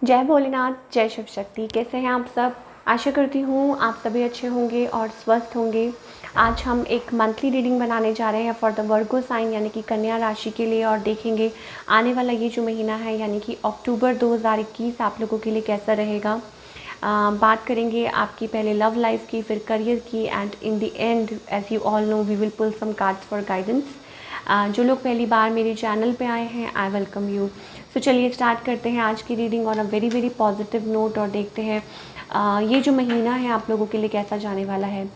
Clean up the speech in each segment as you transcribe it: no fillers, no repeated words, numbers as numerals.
जय भोलेनाथ, जय शिव शक्ति। कैसे हैं आप सब? आशा करती हूँ आप सभी अच्छे होंगे और स्वस्थ होंगे। आज हम एक मंथली रीडिंग बनाने जा रहे हैं फॉर द वर्गो साइन यानी कि कन्या राशि के लिए, और देखेंगे आने वाला ये जो महीना है यानी कि अक्टूबर 2021 आप लोगों के लिए कैसा रहेगा। बात करेंगे आपकी पहले लव लाइफ की, फिर करियर की, and in the end as you all know we will pull some cards for guidance. जो लोग पहली बार मेरे चैनल पे आए हैं, आई वेलकम यू। सो चलिए स्टार्ट करते हैं आज की reading on a very very positive note, और देखते हैं ये जो महीना है आप लोगों के लिए कैसा जाने वाला है।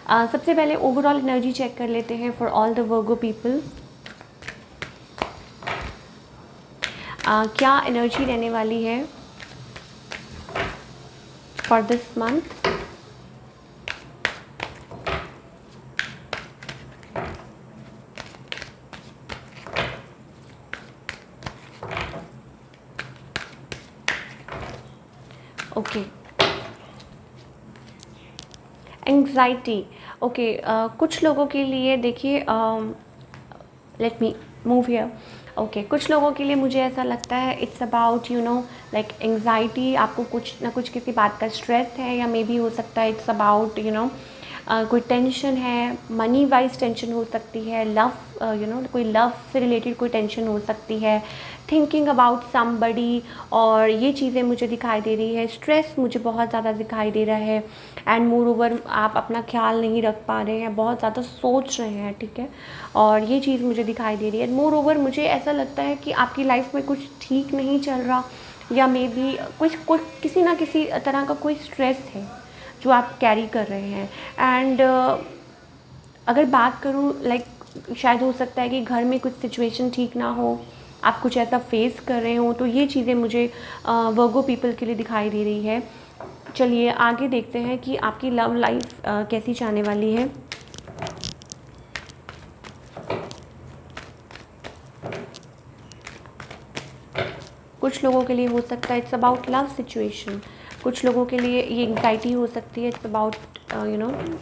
सबसे पहले ओवरऑल एनर्जी चेक कर लेते हैं for all the Virgo people. क्या एनर्जी रहने वाली है for this month. Okay, anxiety. Okay, कुछ लोगों के लिए देखिए, let me move here. Okay, कुछ लोगों के लिए मुझे ऐसा लगता है इट्स अबाउट लाइक एंग्जाइटी। आपको कुछ ना कुछ किसी बात का स्ट्रेस है, या मे बी हो सकता है इट्स अबाउट कोई टेंशन है, मनी वाइज टेंशन हो सकती है, लव कोई लव से रिलेटेड कोई टेंशन हो सकती है, थिंकिंग अबाउट समबडी, और ये चीज़ें मुझे दिखाई दे रही है। स्ट्रेस मुझे बहुत ज़्यादा दिखाई दे रहा है, एंड मोर ओवर आप अपना ख्याल नहीं रख पा रहे हैं, बहुत ज़्यादा सोच रहे हैं, ठीक है, और ये चीज़ मुझे दिखाई दे रही है। मोर ओवर मुझे ऐसा लगता है कि आपकी लाइफ में कुछ ठीक नहीं चल रहा, या मे बी कुछ किसी ना किसी तरह का कोई स्ट्रेस है जो आप कैरी कर रहे हैं। एंड अगर बात करूँ लाइक शायद हो सकता है कि घर में कुछ सिचुएशन ठीक ना हो, आप कुछ ऐसा फेस कर रहे हो, तो ये चीज़ें मुझे वर्गो पीपल के लिए दिखाई दे रही है। चलिए आगे देखते हैं कि आपकी लव लाइफ कैसी जाने वाली है। कुछ लोगों के लिए हो सकता है इट्स अबाउट लव सिचुएशन, कुछ लोगों के लिए ये एंग्जाइटी हो सकती है, it's about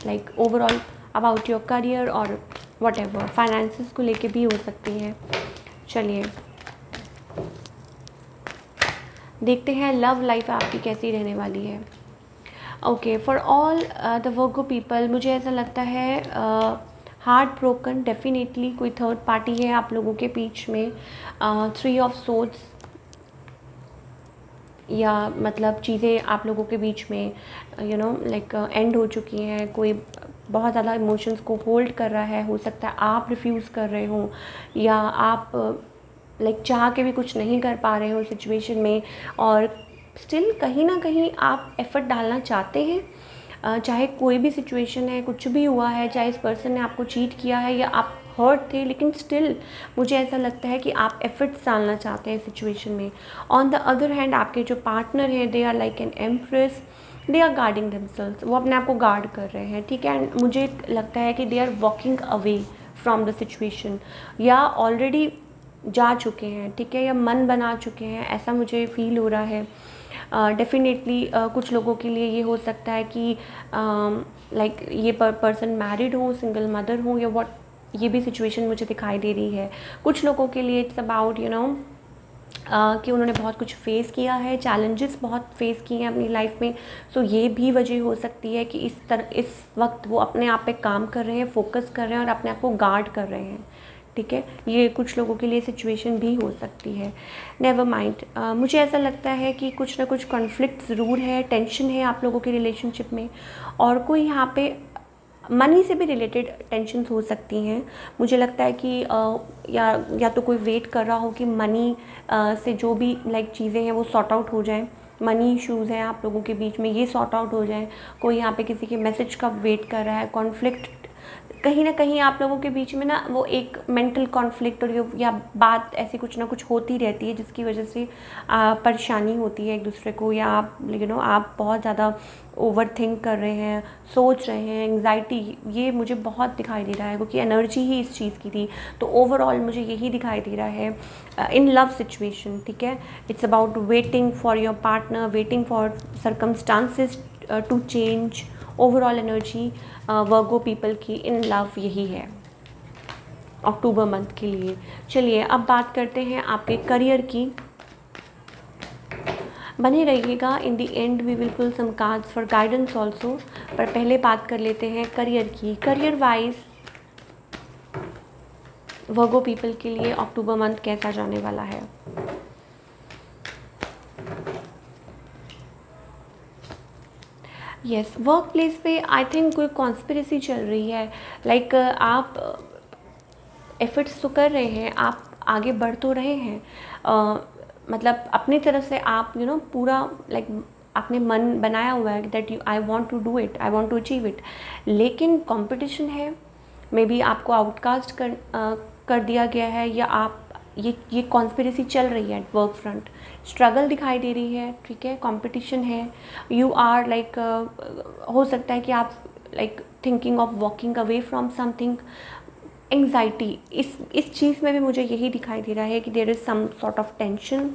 like overall about your career और वट एवर, फाइनेंसिस को लेके भी हो सकती है। चलिए देखते हैं लव लाइफ आपकी कैसी रहने वाली है। Okay, for all the Virgo people मुझे ऐसा लगता है हार्ट ब्रोकन, डेफिनेटली कोई थर्ड पार्टी है आप लोगों के बीच में। 3 ऑफ सोर्ड्स, या मतलब चीज़ें आप लोगों के बीच में लाइक एंड हो चुकी हैं। कोई बहुत ज़्यादा इमोशंस को होल्ड कर रहा है, हो सकता है आप रिफ्यूज़ कर रहे हो, या आप लाइक चाह के भी कुछ नहीं कर पा रहे हो सिचुएशन में, और स्टिल कहीं ना कहीं आप एफ़र्ट डालना चाहते हैं। चाहे कोई भी सिचुएशन है, कुछ भी हुआ है, चाहे इस पर्सन ने आपको चीट किया है या आप हर्ट थे, लेकिन स्टिल मुझे ऐसा लगता है कि आप एफर्ट्स डालना चाहते हैं सिचुएशन में। ऑन द अदर हैंड आपके जो पार्टनर हैं they are like an empress, they are guarding themselves, वो अपने आप को गार्ड कर रहे हैं, ठीक है। एंड मुझे लगता है कि they are walking away from the situation, या ऑलरेडी जा चुके हैं, ठीक है, या मन बना चुके हैं, ऐसा मुझे फील हो रहा है। डेफिनेटली कुछ लोगों के लिए ये हो सकता है कि लाइक ये पर्सन मैरिड हो, सिंगल मदर हो, या व्हाट, ये भी सिचुएशन मुझे दिखाई दे रही है। कुछ लोगों के लिए इट्स अबाउट कि उन्होंने बहुत कुछ फेस किया है, चैलेंजेस बहुत फेस किए हैं अपनी लाइफ में। सो ये भी वजह हो सकती है कि इस वक्त वो अपने आप पे काम कर रहे हैं, फोकस कर रहे हैं, और अपने आप को गार्ड कर रहे हैं, ठीक है। ये कुछ लोगों के लिए सिचुएशन भी हो सकती है। नेवर माइंड, मुझे ऐसा लगता है कि कुछ ना कुछ कॉन्फ्लिक्ट ज़रूर है, टेंशन है आप लोगों के रिलेशनशिप में, और कोई यहाँ पे मनी से भी रिलेटेड टेंशन्स हो सकती हैं। मुझे लगता है कि या तो कोई वेट कर रहा हो कि मनी से जो भी लाइक चीज़ें हैं वो सॉर्ट आउट हो जाएं, मनी इश्यूज़ हैं आप लोगों के बीच में, ये सॉर्ट आउट हो जाएं। कोई यहाँ पे किसी के मैसेज का वेट कर रहा है। कॉन्फ्लिक्ट कहीं ना कहीं आप लोगों के बीच में ना वो एक मेंटल कॉन्फ्लिक्ट और या बात ऐसी कुछ ना कुछ होती रहती है, जिसकी वजह से परेशानी होती है एक दूसरे को, या आप आप बहुत ज़्यादा ओवर थिंक कर रहे हैं, सोच रहे हैं, एंग्जाइटी, ये मुझे बहुत दिखाई दे रहा है, क्योंकि एनर्जी ही इस चीज़ की थी। तो ओवरऑल मुझे यही दिखाई दे रहा है इन लव सिचुएशन, ठीक है। It's about waiting for your partner, waiting for circumstances to change. Overall energy Virgo people की इन लव यही है अक्टूबर मंथ के लिए। चलिए अब बात करते हैं आपके करियर की। बने रहिएगा। In the end we will pull some cards for guidance also. पर पहले बात कर लेते हैं करियर की। करियर वाइज वर्गो पीपल के लिए अक्टूबर मंथ कैसा जाने वाला है? यस, वर्क प्लेस पे आई थिंक कोई कॉन्स्पिरेसी चल रही है। लाइक आप एफर्ट्स तो कर रहे हैं, आप आगे बढ़ तो रहे हैं, मतलब अपनी तरफ से आप पूरा लाइक आपने मन बनाया हुआ है that you I want to do it, I want to achieve it, लेकिन कंपटीशन है। मे बी आपको आउटकास्ट कर दिया गया है, या आप ये कॉन्स्पिरेसी चल रही है एट वर्क फ्रंट। स्ट्रगल दिखाई दे रही है, ठीक है, कंपटीशन है। यू आर लाइक हो सकता है कि आप like thinking of walking away from something. Anxiety, इस चीज़ में भी मुझे यही दिखाई दे रहा है कि there is some sort of tension.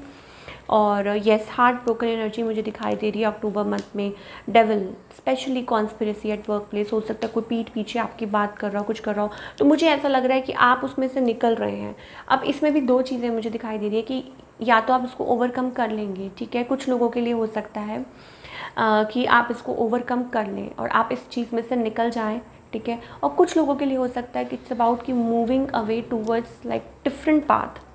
और येस, हार्ट ब्रोकन एनर्जी मुझे दिखाई दे रही है अक्टूबर मंथ में। Devil, specially conspiracy at workplace. हो सकता है कोई पीठ पीछे आपकी बात कर रहा हो, कुछ कर रहा हो, तो मुझे ऐसा लग रहा है कि आप उसमें से निकल रहे हैं। अब इसमें भी दो चीज़ें मुझे दिखाई दे रही है कि या तो आप इसको ओवरकम कर लेंगे, ठीक है, कुछ लोगों के लिए हो सकता है कि आप इसको ओवरकम कर लें और आप इस चीज़ में से निकल जाएं, ठीक है। और कुछ लोगों के लिए हो सकता है कि इट्स अबाउट कि moving away towards like different path.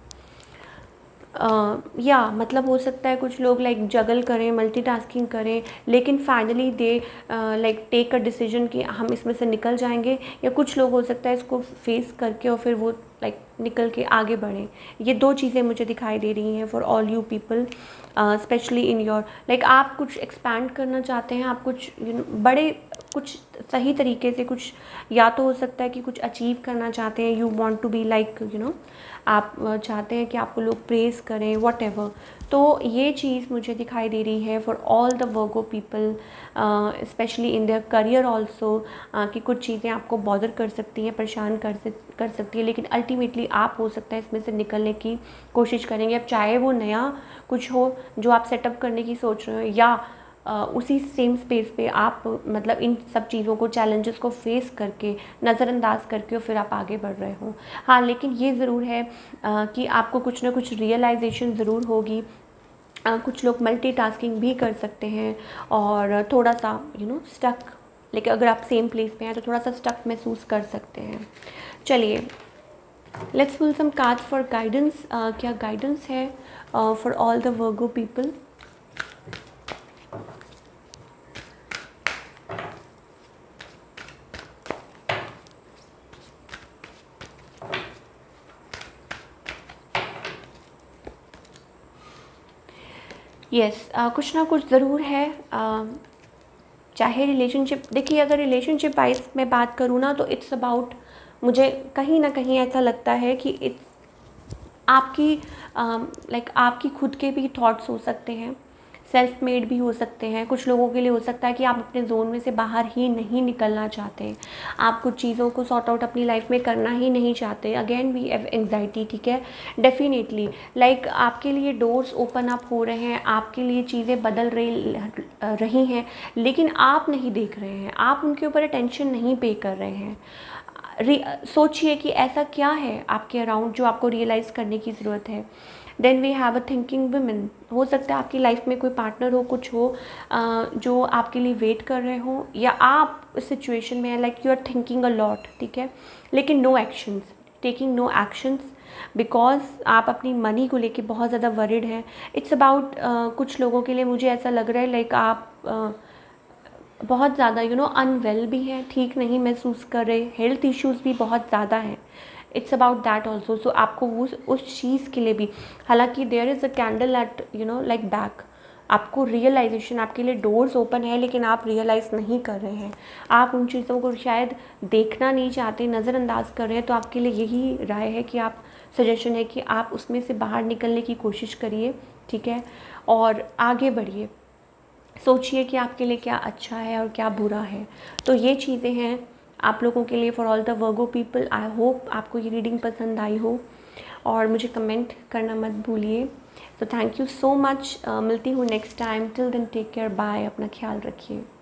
या मतलब हो सकता है कुछ लोग लाइक जगल करें, मल्टीटास्किंग करें, लेकिन finally they like take a decision कि हम इसमें से निकल जाएंगे। या कुछ लोग हो सकता है इसको फेस करके और फिर वो लाइक निकल के आगे बढ़ें। ये दो चीज़ें मुझे दिखाई दे रही हैं for all you people, specially in your like आप कुछ एक्सपैंड करना चाहते हैं, आप कुछ बड़े कुछ सही तरीके से कुछ, या तो हो सकता है कि कुछ अचीव करना चाहते हैं। You want to be like आप चाहते हैं कि आपको लोग प्रेज़ करें, वट एवर। तो ये चीज़ मुझे दिखाई दे रही है for all the Virgo people, specially in their career also, कि कुछ चीज़ें आपको बॉदर कर सकती हैं, परेशान कर सकती है, लेकिन अल्टीमेटली आप हो सकता है इसमें से निकलने की कोशिश करेंगे। अब चाहे वो नया कुछ हो जो आप सेटअप करने की सोच रहे हो, या उसी सेम स्पेस पे आप मतलब इन सब चीज़ों को, चैलेंजेस को फेस करके, नज़रअंदाज करके और फिर आप आगे बढ़ रहे हो। हाँ, लेकिन ये ज़रूर है कि आपको कुछ ना कुछ रियलाइजेशन ज़रूर होगी। कुछ लोग मल्टीटास्किंग भी कर सकते हैं और थोड़ा सा स्टक, लेकिन अगर आप सेम प्लेस पे हैं तो थोड़ा सा स्टक महसूस कर सकते हैं। चलिए, let's pull some cards for guidance. क्या गाइडेंस है for all the Virgo people? Yes, कुछ ना कुछ ज़रूर है। चाहे रिलेशनशिप, देखिए अगर रिलेशनशिप वाइज मैं बात करूँ ना, तो इट्स अबाउट, मुझे कहीं ना कहीं ऐसा लगता है कि इट्स आपकी लाइक आपकी खुद के भी थॉट्स हो सकते हैं, सेल्फ मेड भी हो सकते हैं। कुछ लोगों के लिए हो सकता है कि आप अपने जोन में से बाहर ही नहीं निकलना चाहते, आप कुछ चीज़ों को सॉर्ट आउट अपनी लाइफ में करना ही नहीं चाहते। अगेन वी हैव एंग्जाइटी, ठीक है, डेफिनेटली लाइक आपके लिए डोर्स ओपन अप हो रहे हैं, आपके लिए चीज़ें बदल रही हैं, लेकिन आप नहीं देख रहे हैं, आप उनके ऊपर अटेंशन नहीं पे कर रहे हैं। सोचिए कि ऐसा क्या है आपके अराउंड जो आपको रियलाइज़ करने की ज़रूरत है। Then we have a thinking women. हो सकता है आपकी लाइफ में कोई पार्टनर हो, कुछ हो जो आपके लिए वेट कर रहे हो, या आप इस सिचुएशन में है like you are thinking a lot, ठीक है, लेकिन no actions, taking no actions, because आप अपनी मनी को लेके बहुत ज़्यादा वरिड हैं। इट्स अबाउट कुछ लोगों के लिए मुझे ऐसा लग रहा है लाइक आप बहुत ज़्यादा अनवेल भी हैं, ठीक नहीं महसूस कर रहे, हेल्थ इश्यूज़ भी बहुत ज़्यादा हैं। It's about that also. So आपको उस चीज़ के लिए भी, हालांकि there is a candle at like back, आपको रियलाइजेशन, आपके लिए डोर्स ओपन है, लेकिन आप रियलाइज़ नहीं कर रहे हैं, आप उन चीज़ों को शायद देखना नहीं चाहते, नज़रअंदाज कर रहे हैं। तो आपके लिए यही राय है कि आप, सजेशन है कि आप उसमें से बाहर निकलने की कोशिश करिए, ठीक है, और आगे बढ़िए, सोचिए कि आपके लिए क्या अच्छा है और क्या बुरा है। तो ये चीज़ें हैं आप लोगों के लिए for all the Virgo people. I hope आपको ये रीडिंग पसंद आई हो, और मुझे कमेंट करना मत भूलिए। तो थैंक यू सो मच, मिलती हूँ next time. Till then take care, bye, अपना ख्याल रखिए।